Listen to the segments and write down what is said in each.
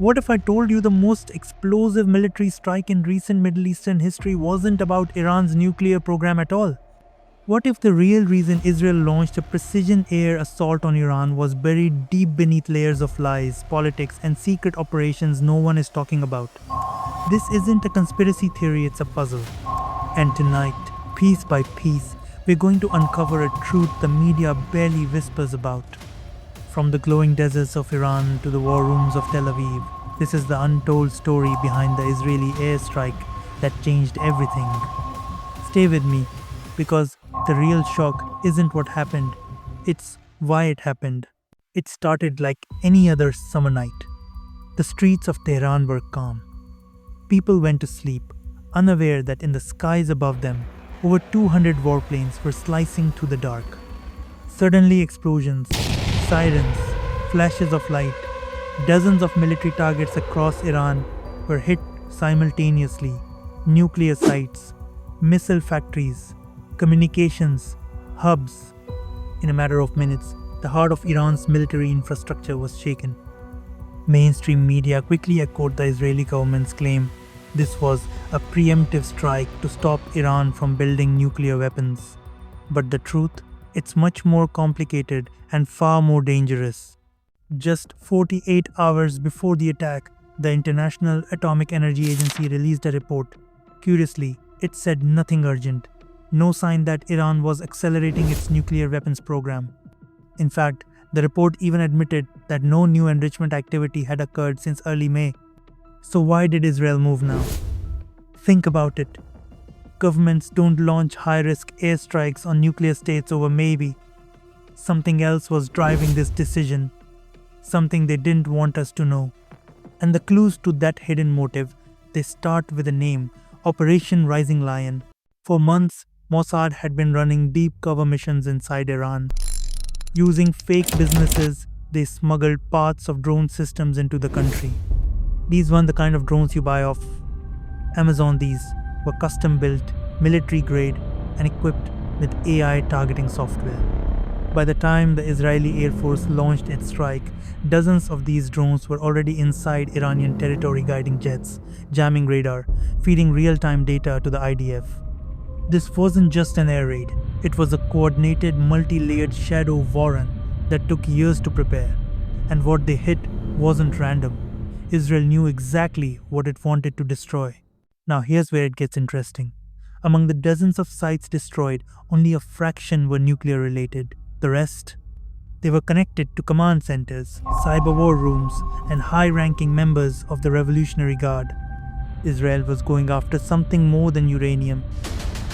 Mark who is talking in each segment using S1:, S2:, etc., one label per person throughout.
S1: What if I told you the most explosive military strike in recent Middle Eastern history wasn't about Iran's nuclear program at all? What if the real reason Israel launched a precision air assault on Iran was buried deep beneath layers of lies, politics, and secret operations no one is talking about? This isn't a conspiracy theory, it's a puzzle. And tonight, piece by piece, we're going to uncover a truth the media barely whispers about. From the glowing deserts of Iran to the war rooms of Tel Aviv, this is the untold story behind the Israeli airstrike that changed everything. Stay with me, because the real shock isn't what happened, it's why it happened. It started like any other summer night. The streets of Tehran were calm. People went to sleep, unaware that in the skies above them, over 200 warplanes were slicing through the dark. Suddenly, explosions, sirens, flashes of light, dozens of military targets across Iran were hit simultaneously. Nuclear sites, missile factories, communications, hubs. In a matter of minutes, the heart of Iran's military infrastructure was shaken. Mainstream media quickly echoed the Israeli government's claim this was a preemptive strike to stop Iran from building nuclear weapons. But the truth? It's much more complicated and far more dangerous. Just 48 hours before the attack, the International Atomic Energy Agency released a report. Curiously, it said nothing urgent, no sign that Iran was accelerating its nuclear weapons program. In fact, the report even admitted that no new enrichment activity had occurred since early May. So why did Israel move now? Think about it. Governments don't launch high-risk airstrikes on nuclear states over maybe. Something else was driving this decision. Something they didn't want us to know. And the clues to that hidden motive, they start with a name, Operation Rising Lion. For months, Mossad had been running deep cover missions inside Iran. Using fake businesses, they smuggled parts of drone systems into the country. These weren't the kind of drones you buy off Amazon. These were custom-built, military-grade, and equipped with AI targeting software. By the time the Israeli Air Force launched its strike, dozens of these drones were already inside Iranian territory guiding jets, jamming radar, feeding real-time data to the IDF. This wasn't just an air raid, it was a coordinated, multi-layered shadow warren that took years to prepare. And what they hit wasn't random. Israel knew exactly what it wanted to destroy. Now here's where it gets interesting. Among the dozens of sites destroyed, only a fraction were nuclear related. The rest? They were connected to command centers, cyber war rooms, and high-ranking members of the Revolutionary Guard. Israel was going after something more than uranium.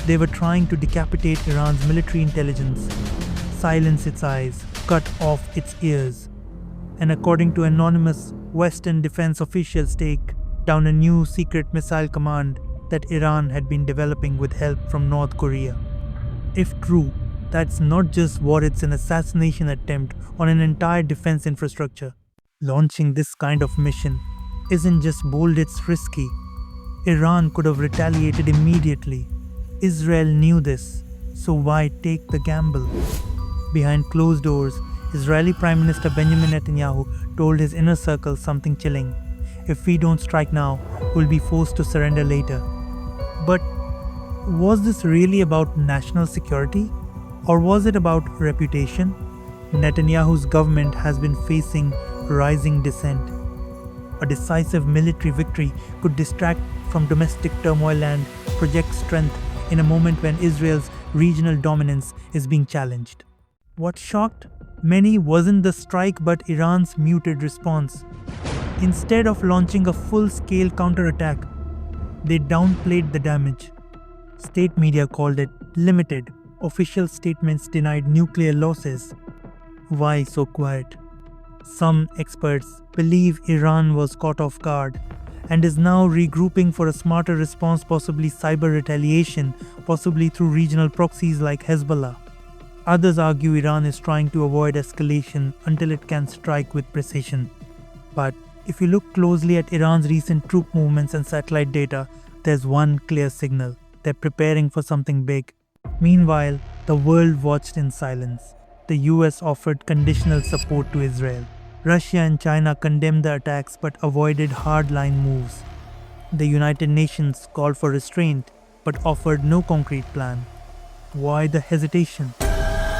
S1: They were trying to decapitate Iran's military intelligence, silence its eyes, cut off its ears. And according to anonymous Western defense officials, take down a new secret missile command that Iran had been developing with help from North Korea. If true, that's not just war, it's an assassination attempt on an entire defense infrastructure. Launching this kind of mission isn't just bold, it's risky. Iran could have retaliated immediately. Israel knew this, so why take the gamble? Behind closed doors, Israeli Prime Minister Benjamin Netanyahu told his inner circle something chilling. If we don't strike now, we'll be forced to surrender later. But was this really about national security? Or was it about reputation? Netanyahu's government has been facing rising dissent. A decisive military victory could distract from domestic turmoil and project strength in a moment when Israel's regional dominance is being challenged. What shocked many wasn't the strike but Iran's muted response. Instead of launching a full-scale counterattack, they downplayed the damage. State media called it limited. Official statements denied nuclear losses. Why so quiet? Some experts believe Iran was caught off guard and is now regrouping for a smarter response, possibly cyber retaliation, possibly through regional proxies like Hezbollah. Others argue Iran is trying to avoid escalation until it can strike with precision. But if you look closely at Iran's recent troop movements and satellite data, there's one clear signal. They're preparing for something big. Meanwhile, the world watched in silence. The US offered conditional support to Israel. Russia and China condemned the attacks but avoided hardline moves. The United Nations called for restraint but offered no concrete plan. Why the hesitation?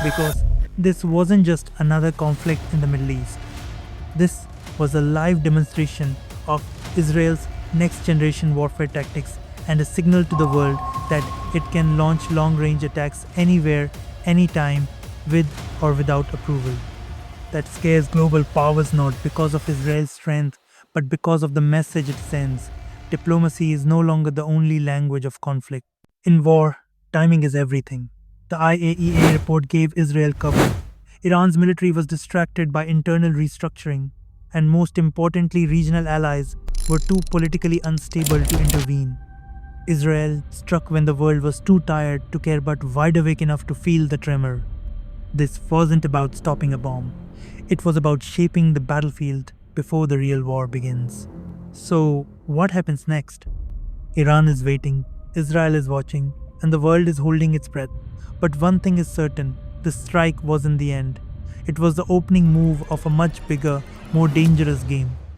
S1: Because this wasn't just another conflict in the Middle East. This was a live demonstration of Israel's next generation warfare tactics and a signal to the world that it can launch long range attacks anywhere, anytime, with or without approval. That scares global powers not because of Israel's strength, but because of the message it sends. Diplomacy is no longer the only language of conflict. In war, timing is everything. The IAEA report gave Israel cover. Iran's military was distracted by internal restructuring, and most importantly, regional allies were too politically unstable to intervene. Israel struck when the world was too tired to care but wide awake enough to feel the tremor. This wasn't about stopping a bomb, it was about shaping the battlefield before the real war begins. So, what happens next? Iran is waiting, Israel is watching, and the world is holding its breath. But one thing is certain, the strike wasn't the end. It was the opening move of a much bigger, more dangerous game.